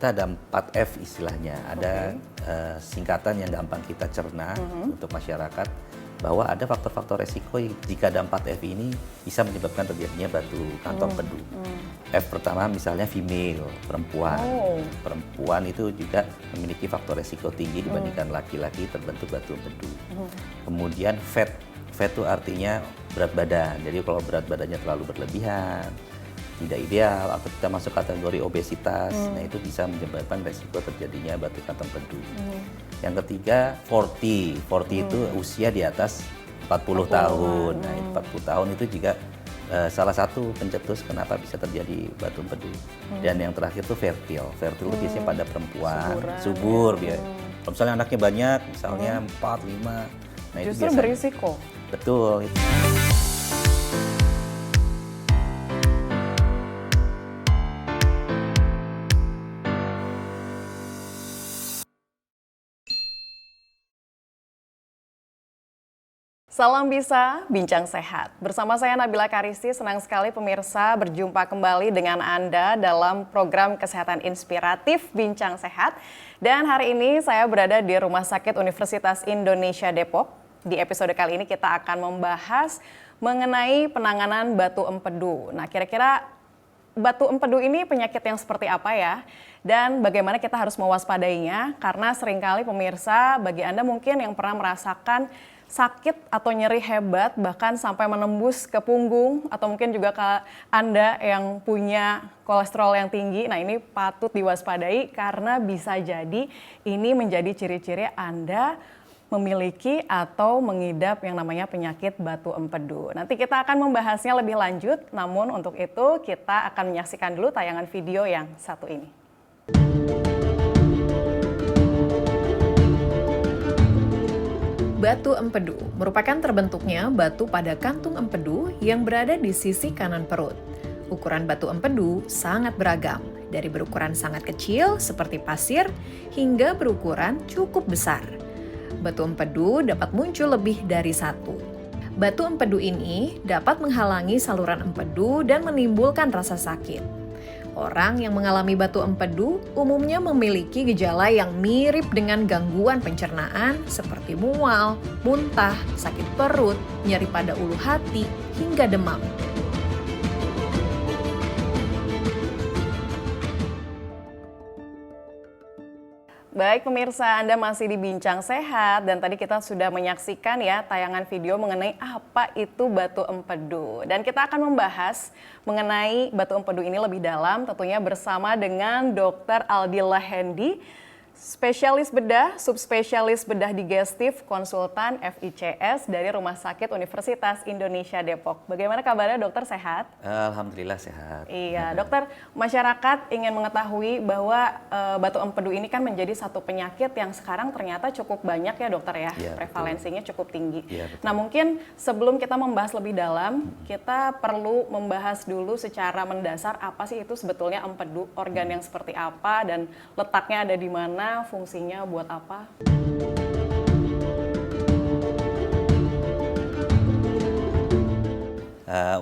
kita ada 4F istilahnya. Ada singkatan yang gampang kita cerna untuk masyarakat, bahwa ada faktor-faktor resiko jika ada 4F ini bisa menyebabkan terjadinya batu kantong empedu. F pertama misalnya female, perempuan. Perempuan itu juga memiliki faktor resiko tinggi dibandingkan laki-laki terbentuk batu empedu. Kemudian fat itu artinya berat badan. Jadi kalau berat badannya terlalu berlebihan, tidak ideal, atau kita masuk kategori obesitas, nah itu bisa menyebabkan resiko terjadinya batu kantong empedu. Yang ketiga 40 itu usia di atas 40 tahun. Nah 40 tahun itu juga salah satu pencetus kenapa bisa terjadi batu empedu. Dan yang terakhir tuh fertile itu biasanya pada perempuan, subur. Kalau misalnya anaknya banyak, misalnya 4, 5, nah itu justru berisiko. Betul. Salam Bisa, Bincang Sehat. Bersama saya Nabila Karisti, senang sekali pemirsa berjumpa kembali dengan Anda dalam program Kesehatan Inspiratif Bincang Sehat. Dan hari ini saya berada di Rumah Sakit Universitas Indonesia Depok. Di episode kali ini kita akan membahas mengenai penanganan batu empedu. Nah, kira-kira batu empedu ini penyakit yang seperti apa ya? Dan bagaimana kita harus mewaspadainya? Karena seringkali pemirsa, bagi Anda mungkin yang pernah merasakan sakit atau nyeri hebat bahkan sampai menembus ke punggung, atau mungkin juga ke Anda yang punya kolesterol yang tinggi. Nah, ini patut diwaspadai karena bisa jadi ini menjadi ciri-ciri Anda memiliki atau mengidap yang namanya penyakit batu empedu. Nanti kita akan membahasnya lebih lanjut, namun untuk itu kita akan menyaksikan dulu tayangan video yang satu ini. Batu empedu merupakan terbentuknya batu pada kantung empedu yang berada di sisi kanan perut. Ukuran batu empedu sangat beragam, dari berukuran sangat kecil seperti pasir hingga berukuran cukup besar. Batu empedu dapat muncul lebih dari satu. Batu empedu ini dapat menghalangi saluran empedu dan menimbulkan rasa sakit. Orang yang mengalami batu empedu umumnya memiliki gejala yang mirip dengan gangguan pencernaan seperti mual, muntah, sakit perut, nyeri pada ulu hati, hingga demam. Baik pemirsa, Anda masih di Bincang Sehat dan tadi kita sudah menyaksikan ya tayangan video mengenai apa itu batu empedu. Dan kita akan membahas mengenai batu empedu ini lebih dalam tentunya bersama dengan Dr. Aldila Hendi, spesialis bedah, subspesialis bedah digestif, konsultan FICS dari Rumah Sakit Universitas Indonesia Depok. Bagaimana kabarnya dokter, sehat? Alhamdulillah sehat. Iya, dokter, masyarakat ingin mengetahui bahwa batu empedu ini kan menjadi satu penyakit yang sekarang ternyata cukup banyak ya dokter ya, prevalensinya cukup tinggi. Ya, nah mungkin sebelum kita membahas lebih dalam, kita perlu membahas dulu secara mendasar apa sih itu sebetulnya empedu, organ yang seperti apa dan letaknya ada di mana, fungsinya buat apa?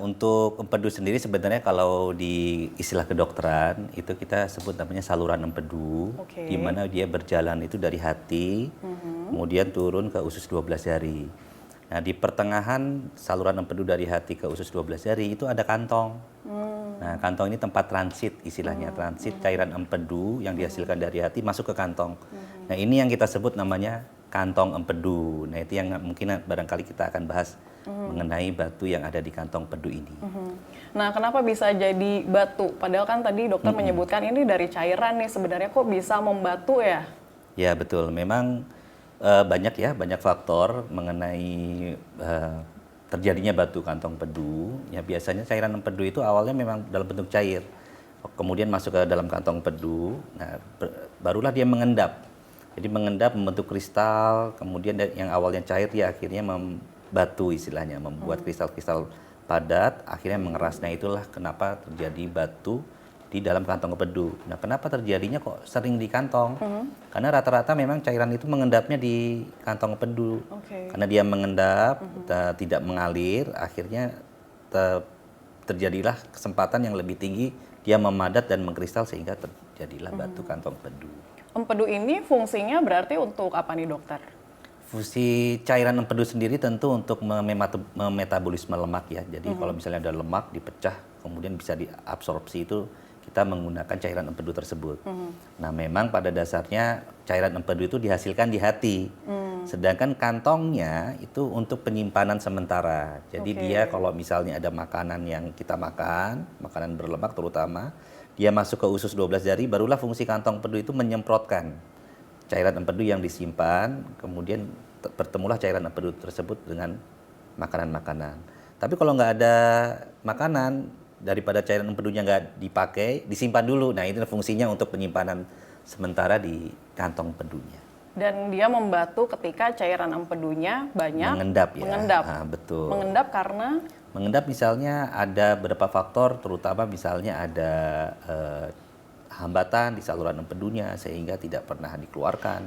Untuk empedu sendiri sebenarnya kalau di istilah kedokteran itu kita sebut namanya saluran empedu, di mana dia berjalan itu dari hati, kemudian turun ke usus 12 jari. Nah, di pertengahan saluran empedu dari hati ke usus 12 jari itu ada kantong. Nah, kantong ini tempat transit istilahnya, transit cairan empedu yang dihasilkan dari hati masuk ke kantong. Nah, ini yang kita sebut namanya kantong empedu. Nah, itu yang mungkin barangkali kita akan bahas mengenai batu yang ada di kantong empedu ini. Nah, kenapa bisa jadi batu? Padahal kan tadi dokter menyebutkan ini dari cairan nih, sebenarnya kok bisa membatu ya? Ya, betul. Memang banyak faktor mengenai terjadinya batu kantong empedu. Ya, biasanya cairan empedu itu awalnya memang dalam bentuk cair, kemudian masuk ke dalam kantong empedu. Nah, barulah dia mengendap. Jadi mengendap membentuk kristal, kemudian yang awalnya cair dia akhirnya membatu istilahnya, membuat kristal-kristal padat, akhirnya mengeras. Nah, itulah kenapa terjadi batu di dalam kantong empedu. Nah, kenapa terjadinya kok sering di kantong? Karena rata-rata memang cairan itu mengendapnya di kantong empedu. Karena dia mengendap, tidak mengalir, akhirnya terjadilah kesempatan yang lebih tinggi dia memadat dan mengkristal sehingga jadilah batu kantong empedu. Empedu ini fungsinya berarti untuk apa nih dokter? Fungsi cairan empedu sendiri tentu untuk memetabolisme lemak ya. Jadi kalau misalnya ada lemak dipecah, kemudian bisa diabsorpsi, itu kita menggunakan cairan empedu tersebut. Nah, memang pada dasarnya cairan empedu itu dihasilkan di hati. Sedangkan kantongnya itu untuk penyimpanan sementara. Jadi dia kalau misalnya ada makanan yang kita makan, makanan berlemak terutama, dia masuk ke usus 12 jari, barulah fungsi kantong empedu itu menyemprotkan cairan empedu yang disimpan, kemudian bertemulah cairan empedu tersebut dengan makanan-makanan. Tapi kalau nggak ada makanan, daripada cairan empedunya nggak dipakai, disimpan dulu. Nah, itu fungsinya untuk penyimpanan sementara di kantong empedunya. Dan dia membatu ketika cairan empedunya banyak Mengendap ya. mengendap. Nah, betul. Mengendap karena Mengendap misalnya ada beberapa faktor, terutama misalnya ada hambatan di saluran empedunya sehingga tidak pernah dikeluarkan.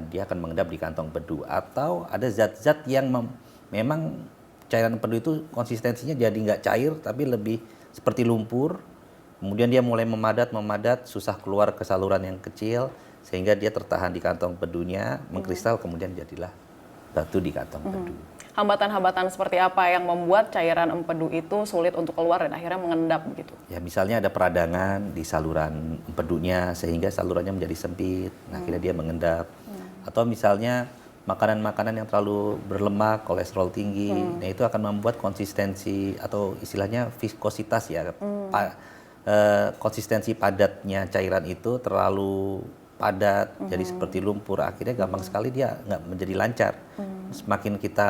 Dia akan mengendap di kantong empedu, atau ada zat-zat yang memang cairan empedu itu konsistensinya jadi nggak cair tapi lebih seperti lumpur. Kemudian dia mulai memadat, susah keluar ke saluran yang kecil sehingga dia tertahan di kantong empedunya, mengkristal, kemudian jadilah batu di kantong empedu. hambatan-hambatan seperti apa yang membuat cairan empedu itu sulit untuk keluar dan akhirnya mengendap begitu? Ya, misalnya ada peradangan di saluran empedunya sehingga salurannya menjadi sempit, akhirnya dia mengendap. Atau misalnya makanan-makanan yang terlalu berlemak, kolesterol tinggi, nah itu akan membuat konsistensi atau istilahnya viskositas ya, konsistensi padatnya cairan itu terlalu padat, jadi seperti lumpur, akhirnya gampang sekali dia nggak menjadi lancar. Semakin kita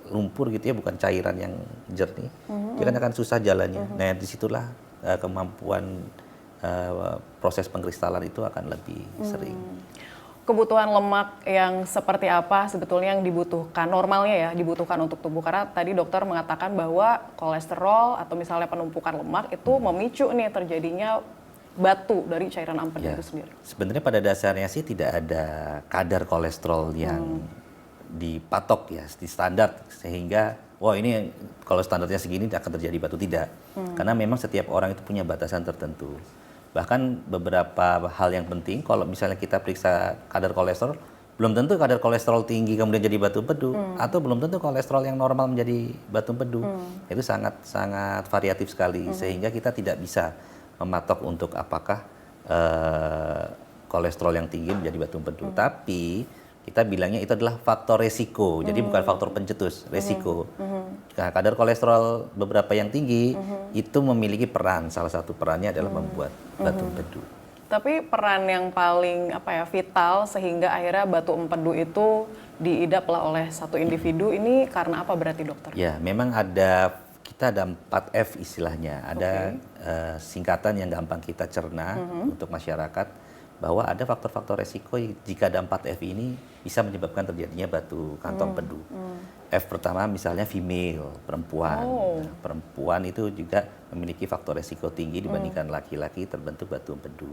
lumpur gitu ya, bukan cairan yang jernih, dia kan akan susah jalannya. Nah, disitulah kemampuan proses pengkristalan itu akan lebih sering. Kebutuhan lemak yang seperti apa sebetulnya yang dibutuhkan, normalnya ya dibutuhkan untuk tubuh? Karena tadi dokter mengatakan bahwa kolesterol atau misalnya penumpukan lemak itu memicu nih terjadinya batu dari cairan empedu itu sendiri. Sebenarnya pada dasarnya sih tidak ada kadar kolesterol yang dipatok ya, di standar, sehingga wah ini kalau standarnya segini akan terjadi batu, tidak. Karena memang setiap orang itu punya batasan tertentu. Bahkan beberapa hal yang penting, kalau misalnya kita periksa kadar kolesterol, belum tentu kadar kolesterol tinggi kemudian jadi batu empedu, atau belum tentu kolesterol yang normal menjadi batu empedu. Itu sangat variatif sekali, sehingga kita tidak bisa mematok untuk apakah kolesterol yang tinggi menjadi batu empedu. Tapi kita bilangnya itu adalah faktor resiko, jadi bukan faktor pencetus, resiko. Nah, kadar kolesterol beberapa yang tinggi itu memiliki peran, salah satu perannya adalah membuat batu empedu. Tapi peran yang paling vital sehingga akhirnya batu empedu itu diidaplah oleh satu individu ini karena apa berarti dokter? Ya, memang kita ada 4F istilahnya, ada singkatan yang gampang kita cerna untuk masyarakat, bahwa ada faktor-faktor resiko jika ada 4F ini bisa menyebabkan terjadinya batu kantong empedu. F pertama misalnya female, perempuan. Nah, perempuan itu juga memiliki faktor resiko tinggi dibandingkan laki-laki terbentuk batu empedu.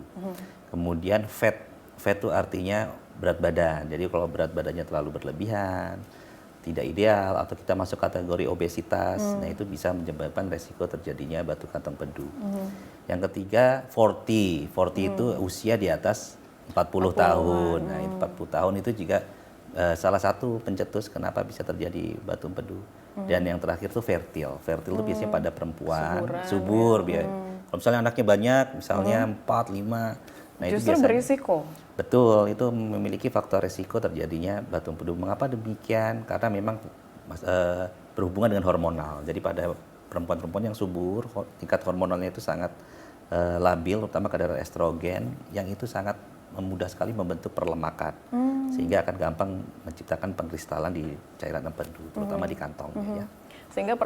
Kemudian fat itu artinya berat badan. Jadi kalau berat badannya terlalu berlebihan, tidak ideal, atau kita masuk kategori obesitas, nah itu bisa menyebabkan resiko terjadinya batu kantong empedu. Yang ketiga 40 itu usia di atas 40 tahun. Nah, 40 tahun itu juga salah satu pencetus kenapa bisa terjadi batu empedu. Dan yang terakhir itu fertile itu biasanya pada perempuan, subur. Kalau misalnya anaknya banyak, misalnya 4, 5, nah itu justru biasanya berisiko. Betul, itu memiliki faktor resiko terjadinya batu empedu. Mengapa demikian? Karena memang berhubungan dengan hormonal. Jadi pada perempuan-perempuan yang subur, tingkat hormonalnya itu sangat labil, terutama kadar estrogen, yang itu sangat mudah sekali membentuk perlemakan, sehingga akan gampang menciptakan pengkristalan di cairan empedu, terutama di kantongnya ya. Sehingga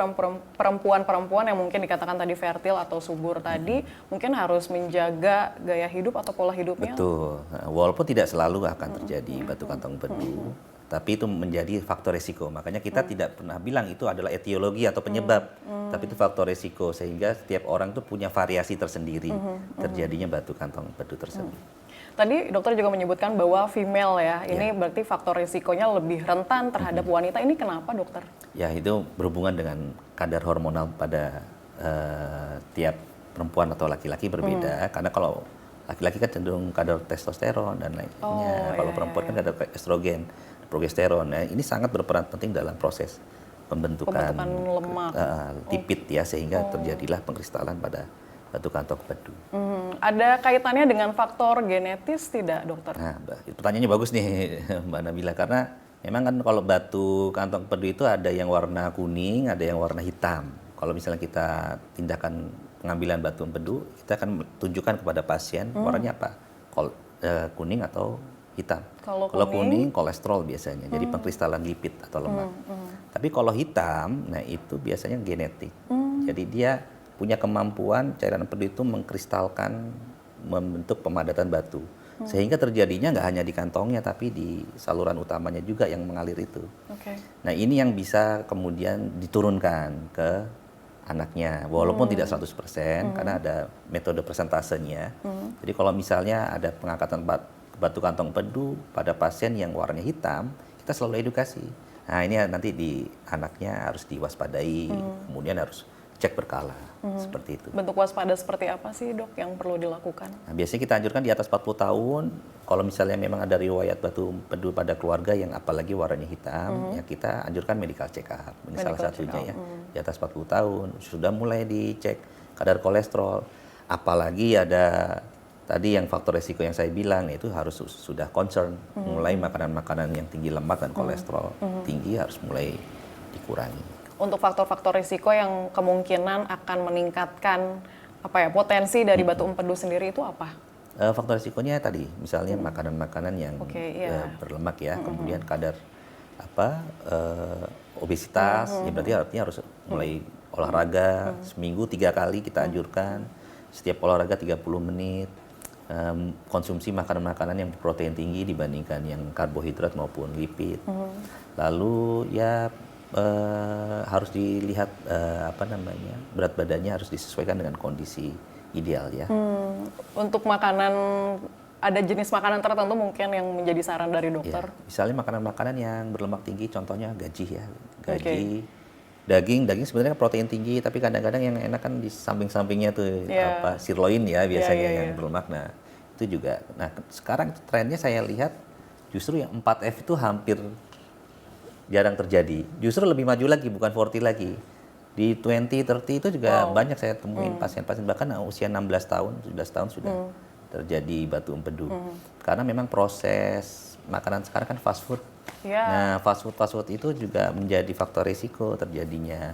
perempuan-perempuan yang mungkin dikatakan tadi fertil atau subur tadi mungkin harus menjaga gaya hidup atau pola hidupnya. Betul, walaupun tidak selalu akan terjadi batu kantong empedu, tapi itu menjadi faktor resiko. Makanya kita tidak pernah bilang itu adalah etiologi atau penyebab, tapi itu faktor resiko, sehingga setiap orang itu punya variasi tersendiri terjadinya batu kantong empedu tersebut. Tadi dokter juga menyebutkan bahwa female ya, ini berarti faktor risikonya lebih rentan terhadap wanita. Ini kenapa dokter? Ya, itu berhubungan dengan kadar hormonal pada tiap perempuan atau laki-laki berbeda. Karena kalau Laki-laki kan cenderung kadar testosteron dan lainnya. Kalau iya, perempuan iya, kan kadar estrogen, progesteron. Nah, ini sangat berperan penting dalam proses pembentukan lemak. lipid ya, sehingga terjadilah pengkristalan pada batu kantong empedu. Ada kaitannya dengan faktor genetis tidak, dokter? Nah, pertanyaannya bagus nih Mbak Nabila, karena memang kan kalau batu kantong empedu itu ada yang warna kuning, ada yang warna hitam. Kalau misalnya kita tindakan pengambilan batu empedu, kita akan tunjukkan kepada pasien warnanya apa, kuning atau hitam. Kalau kuning kolesterol biasanya, jadi pengkristalan lipid atau lemak. Tapi kalau hitam, nah itu biasanya genetik. Jadi dia punya kemampuan cairan empedu itu mengkristalkan, membentuk pemadatan batu. Sehingga terjadinya nggak hanya di kantongnya, tapi di saluran utamanya juga yang mengalir itu. Nah ini yang bisa kemudian diturunkan ke anaknya, walaupun tidak 100%, karena ada metode persentasenya. Jadi kalau misalnya ada pengangkatan batu kantong empedu pada pasien yang warnanya hitam, kita selalu edukasi. Nah ini nanti di anaknya harus diwaspadai, kemudian harus cek berkala, seperti itu. Bentuk waspada seperti apa sih, Dok, yang perlu dilakukan? Nah, biasanya kita anjurkan di atas 40 tahun, kalau misalnya memang ada riwayat batu empedu pada keluarga yang apalagi warnanya hitam, ya kita anjurkan medical check up. Ini salah satunya ya, di atas 40 tahun, sudah mulai dicek kadar kolesterol, apalagi ada tadi yang faktor resiko yang saya bilang, itu harus sudah concern, mulai makanan-makanan yang tinggi lemak dan kolesterol tinggi harus mulai dikurangi. Untuk faktor-faktor risiko yang kemungkinan akan meningkatkan potensi dari batu empedu sendiri itu apa? Faktor risikonya tadi, misalnya makanan-makanan yang berlemak ya, kemudian kadar obesitas, ya berarti artinya harus mulai olahraga seminggu 3 kali kita anjurkan, setiap olahraga 30 menit, konsumsi makanan-makanan yang protein tinggi dibandingkan yang karbohidrat maupun lipid. Lalu ya harus dilihat berat badannya harus disesuaikan dengan kondisi ideal ya. Untuk makanan, ada jenis makanan tertentu mungkin yang menjadi saran dari dokter? Ya, misalnya makanan-makanan yang berlemak tinggi, contohnya gaji ya, daging sebenarnya protein tinggi, tapi kadang-kadang yang enak kan di samping-sampingnya tuh sirloin ya biasanya yang berlemak. Nah itu juga. Nah sekarang trennya saya lihat justru yang 4F itu hampir jarang terjadi. Justru lebih maju lagi, bukan 40 lagi. Di 20-30 itu juga banyak saya temuin pasien-pasien, bahkan usia 16 tahun, 17 tahun sudah terjadi batu empedu. Karena memang proses makanan sekarang kan fast food. Nah, fast food itu juga menjadi faktor risiko terjadinya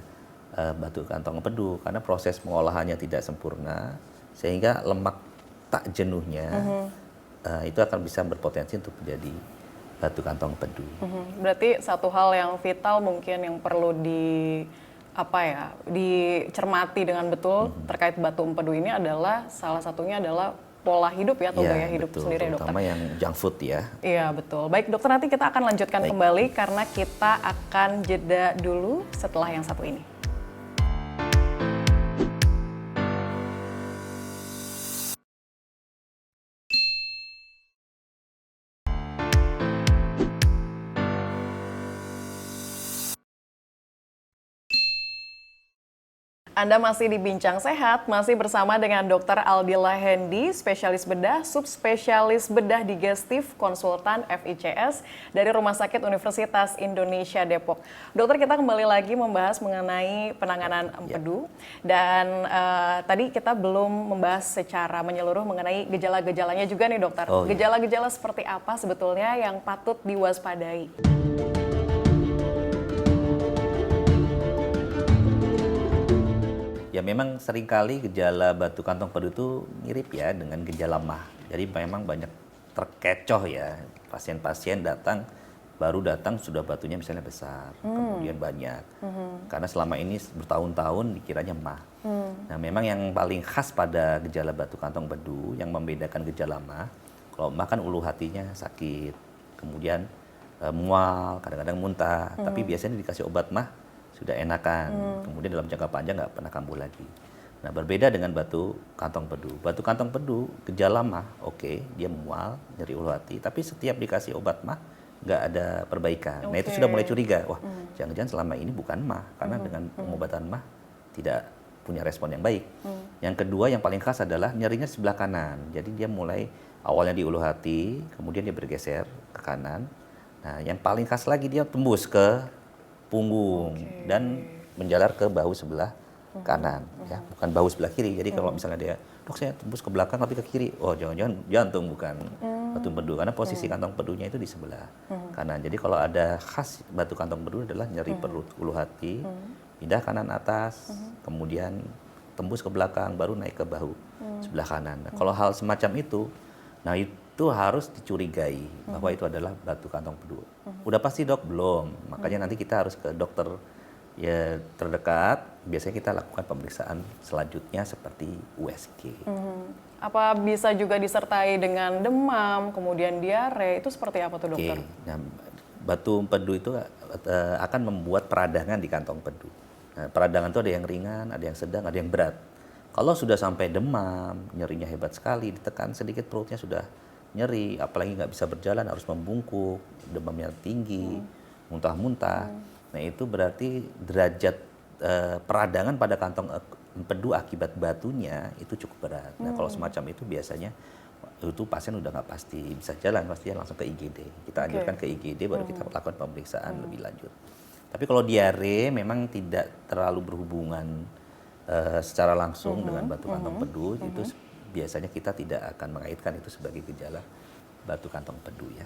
batu kantong empedu, karena proses pengolahannya tidak sempurna, sehingga lemak tak jenuhnya itu akan bisa berpotensi untuk menjadi batu kantong empedu. Berarti satu hal yang vital mungkin yang perlu dicermati dengan betul terkait batu empedu ini adalah salah satunya adalah pola hidup ya, atau gaya hidup sendiri ya, dokter. Terutama yang junk food ya. Iya betul. Baik dokter, nanti kita akan lanjutkan kembali karena kita akan jeda dulu setelah yang satu ini. Anda masih di Bincang Sehat, masih bersama dengan Dr. Aldila Hendi, spesialis bedah, subspesialis bedah digestif, konsultan FICS dari Rumah Sakit Universitas Indonesia Depok. Dokter, kita kembali lagi membahas mengenai penanganan empedu, dan tadi kita belum membahas secara menyeluruh mengenai gejala-gejalanya juga nih dokter. Gejala-gejala seperti apa sebetulnya yang patut diwaspadai? Ya memang seringkali gejala batu kantong empedu itu mirip ya dengan gejala MAH. Jadi memang banyak terkecoh ya, pasien-pasien baru datang sudah batunya misalnya besar, kemudian banyak. Karena selama ini bertahun-tahun dikiranya MAH. Nah memang yang paling khas pada gejala batu kantong empedu yang membedakan gejala MAH, kalau MAH kan ulu hatinya sakit, kemudian mual, kadang-kadang muntah, tapi biasanya dikasih obat MAH sudah enakan, kemudian dalam jangka panjang nggak pernah kambuh lagi. Nah berbeda dengan batu kantong empedu. Batu kantong empedu gejala MAH, dia mual, nyeri ulu hati, tapi setiap dikasih obat MAH nggak ada perbaikan. Nah itu sudah mulai curiga, wah jangan-jangan selama ini bukan MAH, karena dengan pengobatan MAH tidak punya respon yang baik. Yang kedua yang paling khas adalah nyerinya sebelah kanan. Jadi dia mulai awalnya di ulu hati, kemudian dia bergeser ke kanan. Nah, yang paling khas lagi dia tembus ke punggung dan menjalar ke bahu sebelah kanan, ya, bukan bahu sebelah kiri. Jadi kalau misalnya dia, dok saya tembus ke belakang tapi ke kiri, oh jangan-jangan jantung bukan batu empedu, karena posisi kantong empedunya itu di sebelah kanan. Jadi kalau ada khas batu kantong empedu adalah nyeri perut ulu hati, pindah kanan atas, kemudian tembus ke belakang, baru naik ke bahu sebelah kanan. Nah, kalau hal semacam itu, nah itu harus dicurigai bahwa itu adalah batu kantong empedu. Udah pasti dok? Belum. Makanya nanti kita harus ke dokter ya terdekat. Biasanya kita lakukan pemeriksaan selanjutnya seperti USG. Apa bisa juga disertai dengan demam, kemudian diare, itu seperti apa tuh dokter? Nah, batu empedu itu akan membuat peradangan di kantong empedu. Nah, peradangan itu ada yang ringan, ada yang sedang, ada yang berat. Kalau sudah sampai demam, nyerinya hebat sekali, ditekan sedikit perutnya sudah nyeri, apalagi nggak bisa berjalan, harus membungkuk, demamnya tinggi, muntah-muntah. Nah itu berarti derajat peradangan pada kantong empedu akibat batunya itu cukup berat. Nah kalau semacam itu biasanya itu pasien udah nggak pasti bisa jalan, pasti langsung ke IGD. Kita anjurkan ke IGD baru kita lakukan pemeriksaan lebih lanjut. Tapi kalau diare memang tidak terlalu berhubungan secara langsung dengan batu kantong empedu, itu biasanya kita tidak akan mengaitkan itu sebagai gejala batu kantong empedu ya.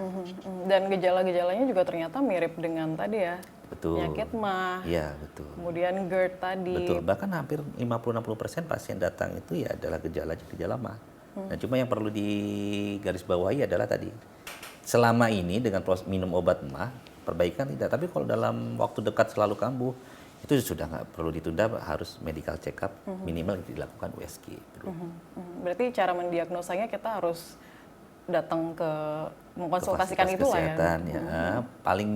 Dan gejala-gejalanya juga ternyata mirip dengan tadi ya. Betul. Penyakit mah. Iya, betul. Kemudian GERD tadi. Betul. Bahkan hampir 50-60% pasien datang itu ya adalah gejala mah. Nah, cuma yang perlu digarisbawahi adalah tadi selama ini dengan proses minum obat mah perbaikan tidak, tapi kalau dalam waktu dekat selalu kambuh itu sudah nggak perlu ditunda, harus medical check up minimal dilakukan USG. Berarti cara mendiagnosanya kita harus datang ke mengkonsultasikan ke itu lah ya. ya. Paling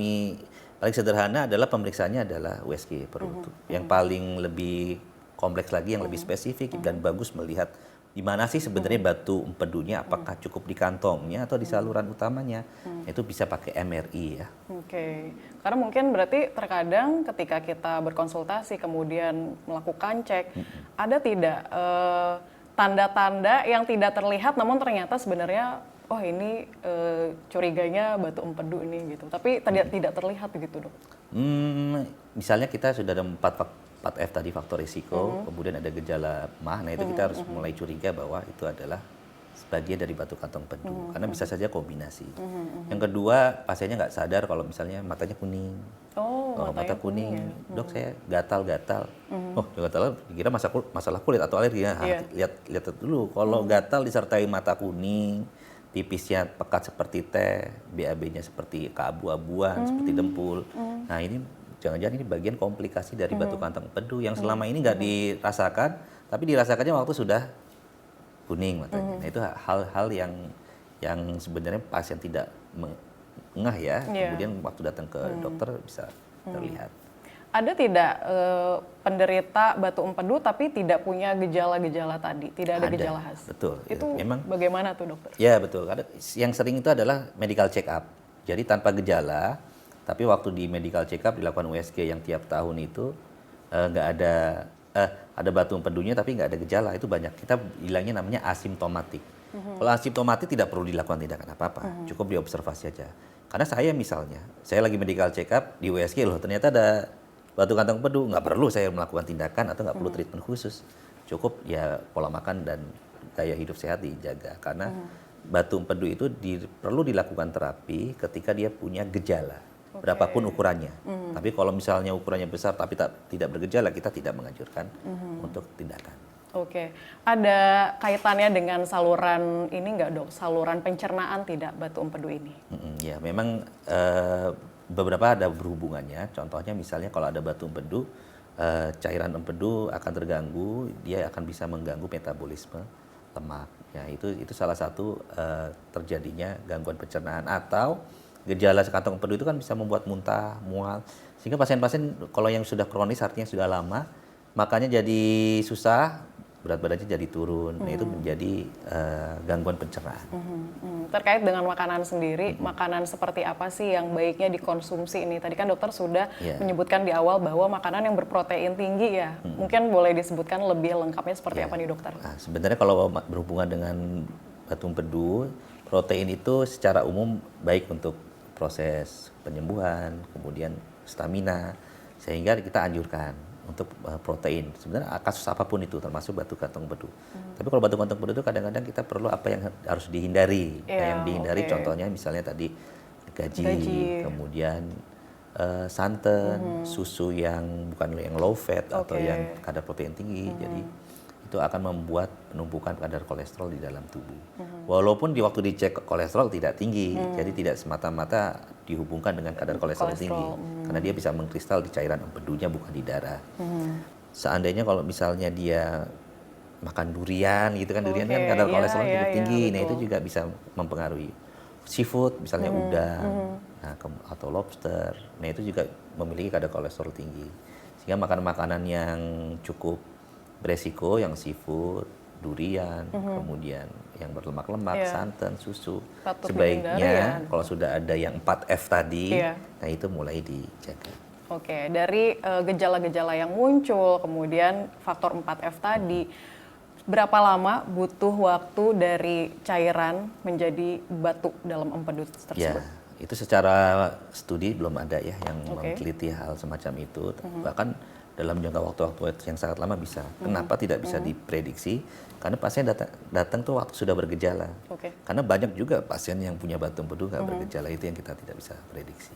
sederhana adalah pemeriksaannya adalah USG perut. Yang paling lebih kompleks lagi, yang lebih spesifik dan bagus melihat di mana sih sebenarnya batu empedunya, apakah cukup di kantongnya atau di saluran utamanya. Itu bisa pakai MRI ya. Oke. Karena mungkin berarti terkadang ketika kita berkonsultasi kemudian melakukan cek, ada tidak tanda-tanda yang tidak terlihat namun ternyata sebenarnya oh ini curiganya batu empedu ini gitu. Tapi tidak terlihat begitu, dok. Misalnya kita sudah ada 4F tadi, faktor risiko, kemudian ada gejala mah, nah itu kita harus mulai curiga bahwa itu adalah sebagian dari batu kantong empedu, karena bisa saja kombinasi. Yang kedua, pasiennya nggak sadar kalau misalnya matanya kuning. Mata kuning, dok saya gatal-gatal. Oh, gatal dikira masalah kulit atau alergi. Lihat dulu, kalau gatal disertai mata kuning, pipisnya pekat seperti teh, BAB-nya seperti keabu-abuan, seperti dempul. Nah ini jangan-jangan ini bagian komplikasi dari batu kantong empedu yang selama ini nggak dirasakan, tapi dirasakannya waktu sudah kuning matanya. Nah itu hal-hal yang sebenarnya pasien tidak ngeh ya, kemudian waktu datang ke dokter bisa terlihat. Ada tidak penderita batu empedu tapi tidak punya gejala-gejala tadi, tidak ada gejala khas? Betul. Itu memang bagaimana tuh dokter? Ya betul. Yang sering itu adalah medical check up. Jadi tanpa gejala, tapi waktu di medical check up dilakukan USG yang tiap tahun itu nggak ada batu empedunya tapi nggak ada gejala, itu banyak. Kita bilangnya namanya asimptomatik. Kalau asimptomatik tidak perlu dilakukan tindakan apa-apa, cukup diobservasi aja. Karena saya misalnya, saya lagi medical check up di USG loh, ternyata ada batu kantong empedu, nggak perlu saya melakukan tindakan atau nggak perlu treatment khusus. Cukup ya pola makan dan gaya hidup sehat dijaga. Karena batu empedu itu perlu dilakukan terapi ketika dia punya gejala, berapapun ukurannya. Tapi kalau misalnya ukurannya besar tapi tidak bergejala, kita tidak menganjurkan untuk tindakan. Oke, ada kaitannya dengan saluran ini nggak dok? Saluran pencernaan tidak batu empedu ini? Ya memang beberapa ada berhubungannya. Contohnya misalnya kalau ada batu empedu, cairan empedu akan terganggu, dia akan bisa mengganggu metabolisme lemak. Ya itu salah satu terjadinya gangguan pencernaan, atau gejala kantong empedu itu kan bisa membuat muntah, mual, sehingga pasien-pasien kalau yang sudah kronis artinya sudah lama, makannya jadi susah, berat badannya jadi turun. Nah, itu menjadi gangguan pencernaan. Terkait dengan makanan sendiri, makanan seperti apa sih yang baiknya dikonsumsi ini? Tadi kan dokter sudah menyebutkan di awal bahwa makanan yang berprotein tinggi ya. Mungkin boleh disebutkan lebih lengkapnya seperti apa nih dokter? Nah, sebenarnya kalau berhubungan dengan batu empedu, protein itu secara umum baik untuk proses penyembuhan, kemudian stamina, sehingga kita anjurkan untuk protein. Sebenarnya kasus apapun itu, termasuk batu kantong empedu. Tapi kalau batu kantong empedu itu kadang-kadang kita perlu apa yang harus dihindari. Nah, yang dihindari contohnya misalnya tadi gaji. Kemudian santan, susu yang bukan yang low fat atau yang kadar protein tinggi. Jadi itu akan membuat penumpukan kadar kolesterol di dalam tubuh. Walaupun di waktu dicek kolesterol tidak tinggi, jadi tidak semata-mata dihubungkan dengan kadar kolesterol tinggi, karena dia bisa mengkristal di cairan empedunya bukan di darah. Seandainya kalau misalnya dia makan durian gitu kan, durian kan kadar kolesterol cukup tinggi, nah itu juga bisa mempengaruhi. Seafood misalnya udang, atau lobster, nah itu juga memiliki kadar kolesterol tinggi. Sehingga makanan-makanan yang cukup beresiko, yang seafood, durian, kemudian yang berlemak-lemak, santan, susu, sebaiknya kalau sudah ada yang 4F tadi, nah itu mulai dijaga. Oke, dari gejala-gejala yang muncul, kemudian faktor 4F tadi, berapa lama butuh waktu dari cairan menjadi batu dalam empedu tersebut? Ya, itu secara studi belum ada ya yang meneliti hal semacam itu. Bahkan dalam jangka waktu-waktu yang sangat lama bisa. Kenapa tidak bisa diprediksi? Karena pasien datang tuh waktu sudah bergejala. Karena banyak juga pasien yang punya batu empedu nggak bergejala, itu yang kita tidak bisa prediksi.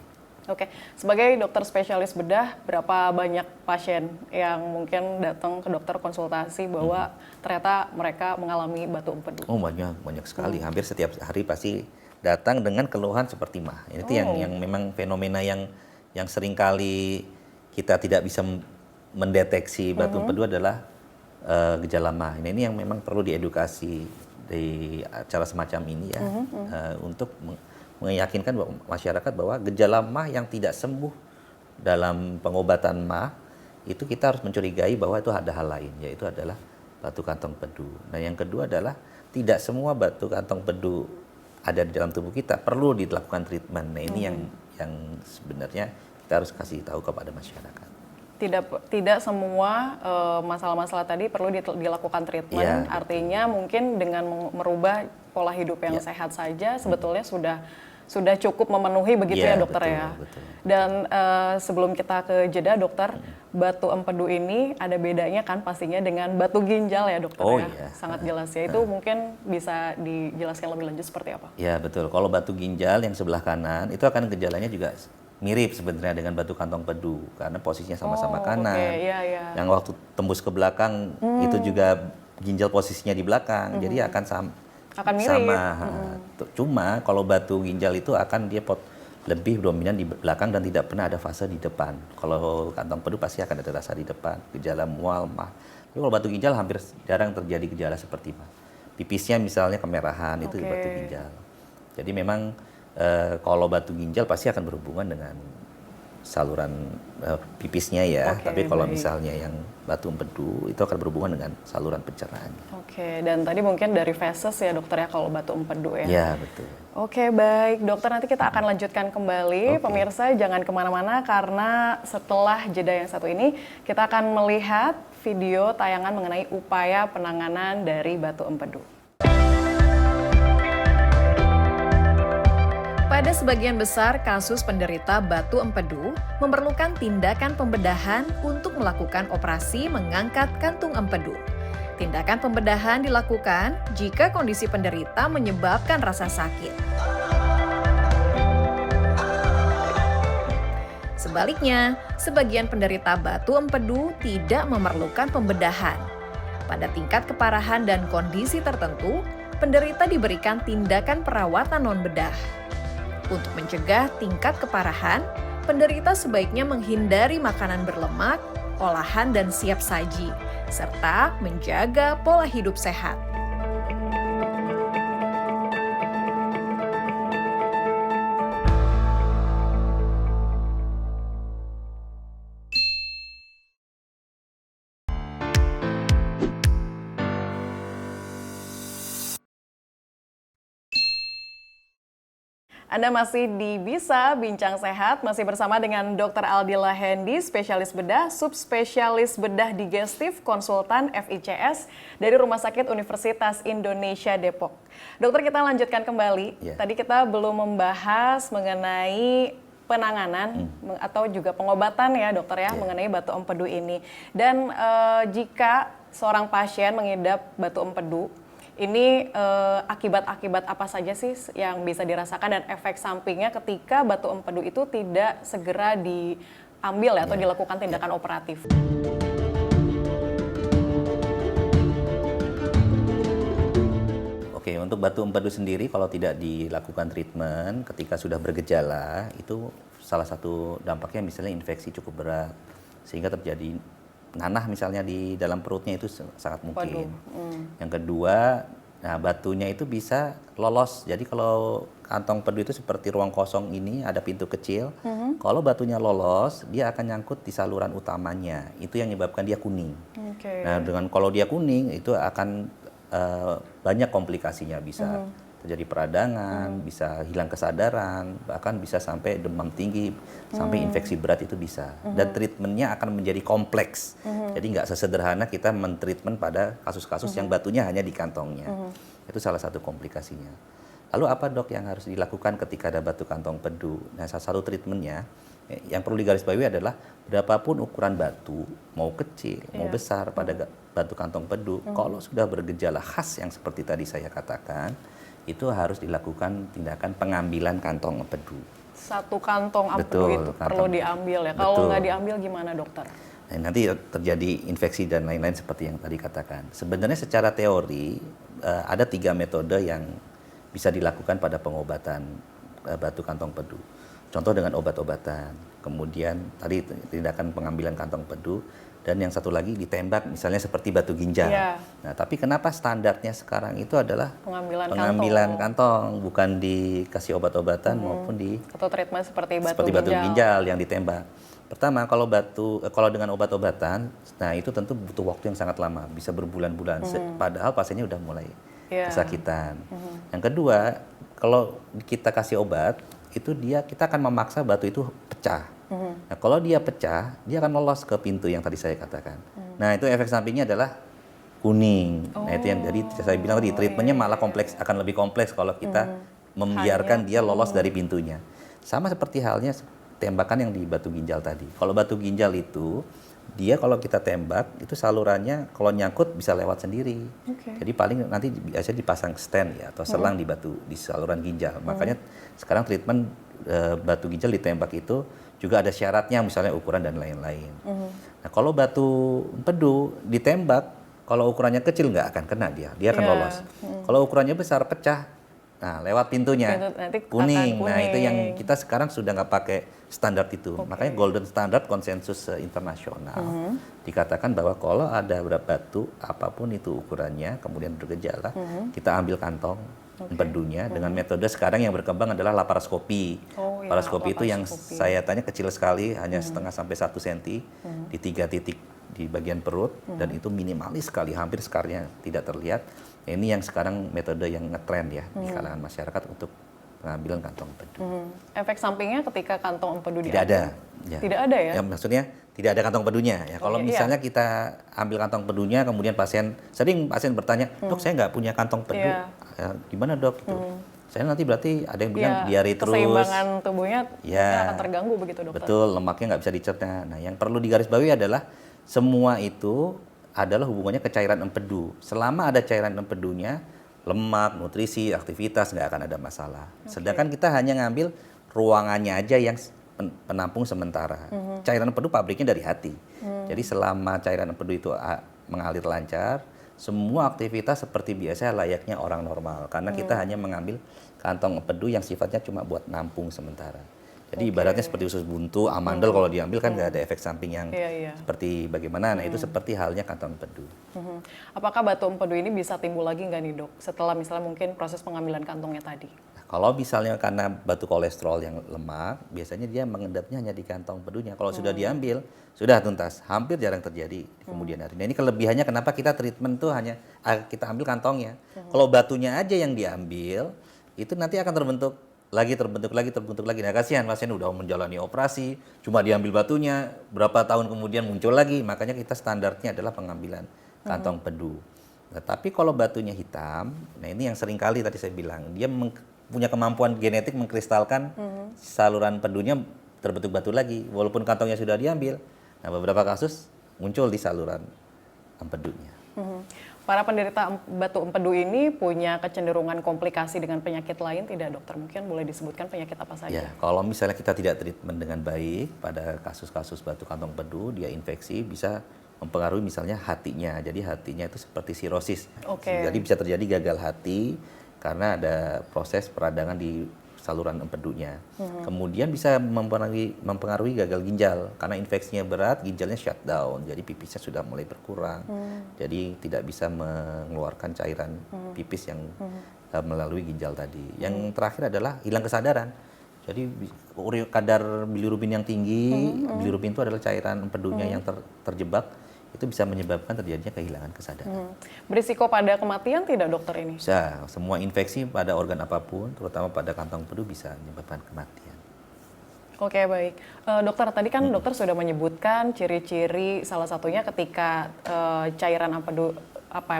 Oke, sebagai dokter spesialis bedah, berapa banyak pasien yang mungkin datang ke dokter konsultasi bahwa ternyata mereka mengalami batu empedu? Oh banyak sekali. Hampir setiap hari pasti datang dengan keluhan seperti mah. Itu yang memang fenomena yang seringkali kita tidak bisa mendeteksi batu empedu adalah gejala mah. Ini yang memang perlu diedukasi di acara semacam ini ya, untuk meyakinkan masyarakat bahwa gejala mah yang tidak sembuh dalam pengobatan mah itu kita harus mencurigai bahwa itu ada hal lain, yaitu adalah batu kantong empedu. Nah yang kedua adalah tidak semua batu kantong empedu ada di dalam tubuh kita perlu dilakukan treatment. Nah ini yang sebenarnya kita harus kasih tahu kepada masyarakat. Tidak semua masalah-masalah tadi perlu dilakukan treatment. Artinya mungkin dengan merubah pola hidup yang sehat saja sebetulnya sudah cukup memenuhi begitu ya dokter ya. Betul. Dan sebelum kita ke jeda dokter, batu empedu ini ada bedanya kan pastinya dengan batu ginjal ya dokter ya. Iya. Sangat jelas ya. Itu mungkin bisa dijelaskan lebih lanjut seperti apa? Ya betul. Kalau batu ginjal yang sebelah kanan itu akan gejalanya juga mirip sebenarnya dengan batu kantong empedu karena posisinya sama-sama kanan. Yang waktu tembus ke belakang itu juga ginjal posisinya di belakang, jadi akan mirip. Sama. Cuma kalau batu ginjal itu akan dia lebih dominan di belakang dan tidak pernah ada fase di depan. Kalau kantong empedu pasti akan ada rasa di depan, gejala mual, mah. Tapi kalau batu ginjal hampir jarang terjadi gejala seperti mah. Pipisnya misalnya kemerahan itu batu ginjal. Jadi memang kalau batu ginjal pasti akan berhubungan dengan saluran pipisnya ya. Tapi kalau misalnya yang batu empedu itu akan berhubungan dengan saluran pencernaan. Oke, dan tadi mungkin dari feses ya dokter ya kalau batu empedu ya. Iya betul. Oke baik dokter, nanti kita akan lanjutkan kembali. Pemirsa jangan kemana-mana karena setelah jeda yang satu ini kita akan melihat video tayangan mengenai upaya penanganan dari batu empedu. Pada sebagian besar kasus penderita batu empedu memerlukan tindakan pembedahan untuk melakukan operasi mengangkat kantung empedu. Tindakan pembedahan dilakukan jika kondisi penderita menyebabkan rasa sakit. Sebaliknya, sebagian penderita batu empedu tidak memerlukan pembedahan. Pada tingkat keparahan dan kondisi tertentu, penderita diberikan tindakan perawatan non-bedah. Untuk mencegah tingkat keparahan, penderita sebaiknya menghindari makanan berlemak, olahan dan siap saji, serta menjaga pola hidup sehat. Anda masih di Bisa Bincang Sehat, masih bersama dengan Dr. Aldila Hendi, spesialis bedah, subspesialis bedah digestif, konsultan FICS dari Rumah Sakit Universitas Indonesia Depok. Dokter, kita lanjutkan kembali. Tadi kita belum membahas mengenai penanganan atau juga pengobatan ya dokter ya mengenai batu empedu ini. Dan jika seorang pasien mengidap batu empedu, ini akibat-akibat apa saja sih yang bisa dirasakan dan efek sampingnya ketika batu empedu itu tidak segera diambil ya, atau dilakukan tindakan operatif? Oke, untuk batu empedu sendiri kalau tidak dilakukan treatment ketika sudah bergejala, itu salah satu dampaknya misalnya infeksi cukup berat sehingga terjadi nanah misalnya di dalam perutnya, itu sangat mungkin. Yang kedua, nah batunya itu bisa lolos. Jadi kalau kantong empedu itu seperti ruang kosong ini, ada pintu kecil. Kalau batunya lolos, dia akan nyangkut di saluran utamanya. Itu yang menyebabkan dia kuning. Nah, kalau dia kuning itu akan banyak komplikasinya, bisa terjadi peradangan, bisa hilang kesadaran, bahkan bisa sampai demam tinggi, sampai infeksi berat itu bisa. Dan treatmentnya akan menjadi kompleks. Jadi nggak sesederhana kita mentreatment pada kasus-kasus yang batunya hanya di kantongnya. Itu salah satu komplikasinya. Lalu apa dok yang harus dilakukan ketika ada batu kantong empedu? Nah, salah satu treatmentnya yang perlu digarisbawahi adalah berapapun ukuran batu, mau kecil, mau besar pada batu kantong empedu, kalau sudah bergejala khas yang seperti tadi saya katakan, itu harus dilakukan tindakan pengambilan kantong empedu. Satu kantong empedu itu perlu diambil ya. Kalau nggak diambil gimana dokter? Nah, nanti terjadi infeksi dan lain-lain seperti yang tadi katakan. Sebenarnya secara teori ada 3 metode yang bisa dilakukan pada pengobatan batu kantong empedu. Contoh dengan obat-obatan, kemudian tadi tindakan pengambilan kantong empedu, dan yang satu lagi ditembak misalnya seperti batu ginjal. Nah, tapi kenapa standarnya sekarang itu adalah pengambilan kantong, bukan dikasih obat-obatan maupun atau treatment seperti batu ginjal yang ditembak. Pertama, kalau dengan obat-obatan, nah itu tentu butuh waktu yang sangat lama, bisa berbulan-bulan. Padahal pasiennya udah mulai kesakitan. Yang kedua, kalau kita kasih obat, itu kita akan memaksa batu itu pecah. Nah, kalau dia pecah, dia akan lolos ke pintu yang tadi saya katakan. Nah, itu efek sampingnya adalah kuning. Nah, itu yang jadi saya bilang tadi, treatmentnya malah kompleks, akan lebih kompleks kalau kita membiarkan dia lolos dari pintunya. Sama seperti halnya tembakan yang di batu ginjal tadi. Kalau batu ginjal itu, dia kalau kita tembak, itu salurannya kalau nyangkut bisa lewat sendiri. Jadi paling nanti biasanya dipasang stand ya, atau selang di saluran ginjal. Makanya sekarang treatment batu ginjal ditembak itu juga ada syaratnya, misalnya ukuran dan lain-lain. Nah, kalau batu empedu ditembak, kalau ukurannya kecil nggak akan kena dia akan lolos. Kalau ukurannya besar pecah, nah lewat pintunya kuning. Nah, itu yang kita sekarang sudah nggak pakai standar itu. Makanya golden standard konsensus internasional dikatakan bahwa kalau ada batu apapun itu ukurannya kemudian bergejala, kita ambil kantong empedunya dengan metode sekarang yang berkembang adalah laparoskopi. Laparoskopi itu yang saya tanya kecil sekali, hanya setengah sampai 1 cm di 3 titik di bagian perut, dan itu minimalis sekali, hampir skarnya tidak terlihat. Ini yang sekarang metode yang ngetrend ya di kalangan masyarakat untuk pengambilan kantong empedu. Efek sampingnya ketika kantong empedu tidak ada. Ya. Tidak ada ya? Ya, maksudnya tidak ada kantong empedunya. Ya, kalau misalnya kita ambil kantong empedunya, kemudian sering pasien bertanya, dok saya nggak punya kantong empedu, ya, gimana dok? Gitu. Saya nanti berarti ada yang bilang diare terus. Keseimbangan tubuhnya akan terganggu begitu dokter? Betul, lemaknya nggak bisa dicerna. Nah, yang perlu digarisbawahi adalah semua itu adalah hubungannya ke cairan empedu. Selama ada cairan empedunya, lemak, nutrisi, aktivitas nggak akan ada masalah. Sedangkan kita hanya ngambil ruangannya aja yang penampung sementara. Cairan empedu pabriknya dari hati. Jadi selama cairan empedu itu mengalir lancar, semua aktivitas seperti biasa layaknya orang normal. Karena kita hanya mengambil kantong empedu yang sifatnya cuma buat nampung sementara. Jadi ibaratnya seperti usus buntu, amandel kalau diambil kan nggak ada efek samping yang seperti bagaimana. Nah, itu seperti halnya kantong empedu. Apakah batu empedu ini bisa timbul lagi nggak nih dok? Setelah misalnya mungkin proses pengambilan kantongnya tadi? Nah, kalau misalnya karena batu kolesterol yang lemak, biasanya dia mengendapnya hanya di kantong empedunya. Kalau sudah diambil, sudah tuntas. Hampir jarang terjadi di kemudian hari. Nah, ini kelebihannya kenapa kita treatment tuh hanya kita ambil kantongnya. Kalau batunya aja yang diambil, itu nanti akan terbentuk terbentuk lagi. Nah, kasihan pasien udah menjalani operasi, cuma diambil batunya, berapa tahun kemudian muncul lagi. Makanya kita standarnya adalah pengambilan kantong pedu. Nah, tapi kalau batunya hitam, nah ini yang sering kali tadi saya bilang, dia punya kemampuan genetik mengkristalkan saluran pedunya terbentuk batu lagi, walaupun kantongnya sudah diambil. Nah, beberapa kasus muncul di saluran empedunya. Para penderita batu empedu ini punya kecenderungan komplikasi dengan penyakit lain tidak, dokter? Mungkin boleh disebutkan penyakit apa saja? Ya, kalau misalnya kita tidak treatment dengan baik pada kasus-kasus batu kantong pedu, dia infeksi bisa mempengaruhi misalnya hatinya. Jadi hatinya itu seperti sirosis. Jadi bisa terjadi gagal hati karena ada proses peradangan di saluran empedunya. Kemudian bisa mempengaruhi gagal ginjal karena infeksinya berat, ginjalnya shutdown, jadi pipisnya sudah mulai berkurang. Jadi tidak bisa mengeluarkan cairan pipis yang melalui ginjal tadi. Yang terakhir adalah hilang kesadaran. Jadi kadar bilirubin yang tinggi, bilirubin itu adalah cairan empedunya yang terjebak, itu bisa menyebabkan terjadinya kehilangan kesadaran. Berisiko pada kematian tidak, dokter, ini? Bisa, semua infeksi pada organ apapun, terutama pada kantong pedu bisa menyebabkan kematian. Oke, baik. Dokter, tadi kan dokter sudah menyebutkan ciri-ciri salah satunya ketika cairan empedu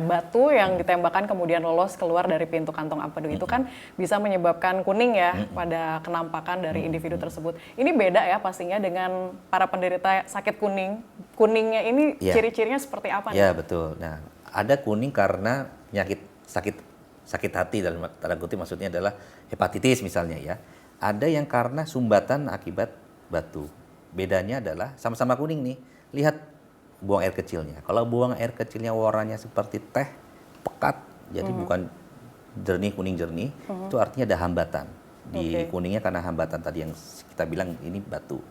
batu yang ditembakkan kemudian lolos keluar dari pintu kantong empedu itu kan bisa menyebabkan kuning ya pada kenampakan dari individu tersebut. Ini beda ya pastinya dengan para penderita sakit kuning. Kuningnya ini ciri-cirinya seperti apa? Ya, betul. Nah, ada kuning karena penyakit sakit hati, dalam tanda kutip maksudnya adalah hepatitis misalnya ya. Ada yang karena sumbatan akibat batu. Bedanya adalah sama-sama kuning nih. Lihat buang air kecilnya. Kalau buang air kecilnya warnanya seperti teh, pekat, jadi bukan jernih, kuning jernih, itu artinya ada hambatan. Di kuningnya karena hambatan tadi yang kita bilang ini batu.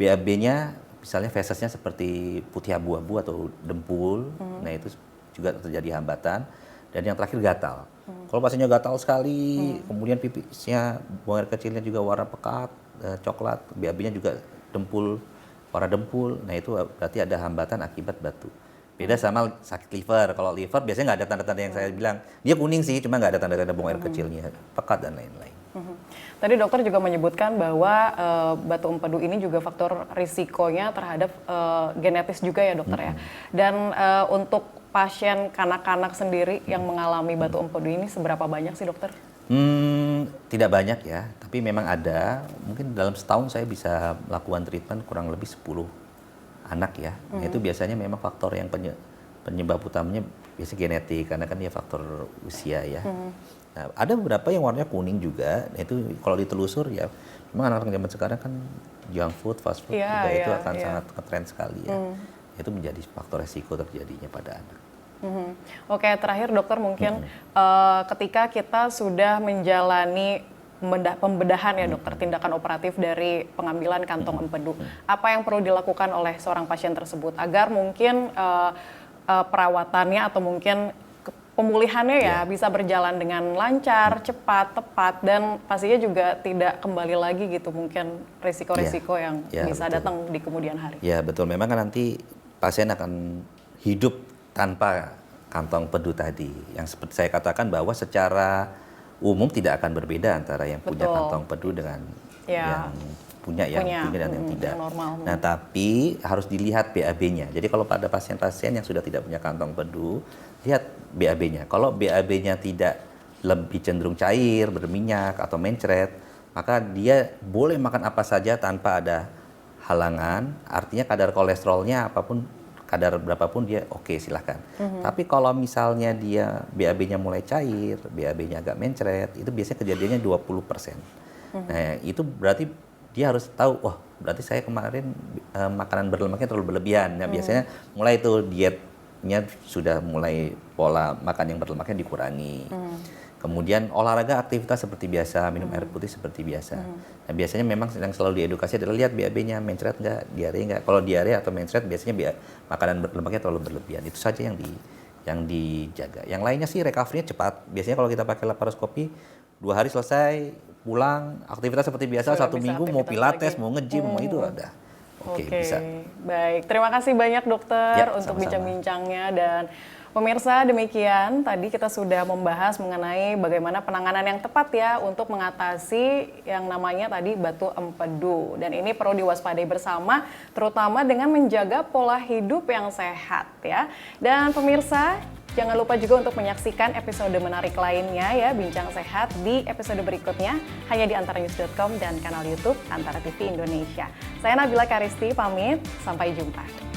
BAB-nya misalnya fesesnya seperti putih abu-abu atau dempul, nah itu juga terjadi hambatan. Dan yang terakhir gatal. Kalau pasiennya gatal sekali, kemudian pipisnya, buang air kecilnya juga warna pekat, coklat, BAB-nya juga dempul, warna dempul, nah itu berarti ada hambatan akibat batu. Beda sama sakit liver. Kalau liver biasanya nggak ada tanda-tanda yang saya bilang. Dia kuning sih, cuma nggak ada tanda-tanda buang air kecilnya, pekat dan lain-lain. Tadi dokter juga menyebutkan bahwa batu empedu ini juga faktor risikonya terhadap genetis juga ya, dokter ya. Dan untuk pasien kanak-kanak sendiri yang mengalami batu empedu ini seberapa banyak sih, dokter? Tidak banyak ya, tapi memang ada. Mungkin dalam setahun saya bisa melakukan treatment kurang lebih 10 anak ya. Nah, itu biasanya memang faktor yang penyebab utamanya biasanya genetik, karena kan dia faktor usia ya. Nah, ada beberapa yang warnanya kuning juga. Nah, itu kalau ditelusur ya, memang anak-anak zaman sekarang kan junk food, fast food juga itu akan sangat ngetren sekali ya. Itu menjadi faktor resiko terjadinya pada anak. Oke, terakhir dokter mungkin ketika kita sudah menjalani pembedahan ya dokter, tindakan operatif dari pengambilan kantong empedu, apa yang perlu dilakukan oleh seorang pasien tersebut agar mungkin perawatannya atau mungkin pemulihannya ya bisa berjalan dengan lancar, cepat, tepat, dan pastinya juga tidak kembali lagi gitu mungkin risiko-risiko yang bisa datang di kemudian hari. Ya betul, memang kan nanti pasien akan hidup tanpa kantong pedu tadi. Yang seperti saya katakan bahwa secara umum tidak akan berbeda antara yang punya kantong pedu dengan yang punya dan yang tidak. Normal. Nah, tapi harus dilihat BAB-nya. Jadi kalau pada pasien-pasien yang sudah tidak punya kantong pedu, lihat BAB-nya. Kalau BAB-nya tidak lebih cenderung cair, berminyak atau mencret, maka dia boleh makan apa saja tanpa ada halangan. Artinya kadar kolesterolnya apapun, kadar berapapun dia oke, silahkan. Tapi kalau misalnya dia BAB-nya mulai cair, BAB-nya agak mencret, itu biasanya kejadiannya 20%. Nah, itu berarti dia harus tahu, wah berarti saya kemarin makanan berlemaknya terlalu berlebihan. Nah, biasanya mulai itu dietnya sudah mulai pola makan yang berlemaknya dikurangi. Kemudian olahraga, aktivitas seperti biasa, minum air putih seperti biasa. Nah, biasanya memang yang selalu diedukasi adalah lihat BAB-nya, mencret nggak, diare nggak. Kalau diare atau mencret biasanya makanan berlemaknya terlalu berlebihan. Itu saja yang dijaga. Yang lainnya sih recovery-nya cepat. Biasanya kalau kita pakai laparoskopi 2 hari selesai, pulang, aktivitas seperti biasa. Sudah 1 minggu mau pilates, lagi. mau nge-gym, mau itu ada. Oke, bisa. Baik, terima kasih banyak dokter Ya, untuk sama-sama. bincang-bincangnya, dan Pemirsa, demikian tadi kita sudah membahas mengenai bagaimana penanganan yang tepat ya untuk mengatasi yang namanya tadi batu empedu. Dan ini perlu diwaspadai bersama, terutama dengan menjaga pola hidup yang sehat ya. Dan pemirsa, jangan lupa juga untuk menyaksikan episode menarik lainnya ya, Bincang Sehat di episode berikutnya hanya di antaranews.com dan kanal YouTube Antara TV Indonesia. Saya Nabila Karisti pamit, sampai jumpa.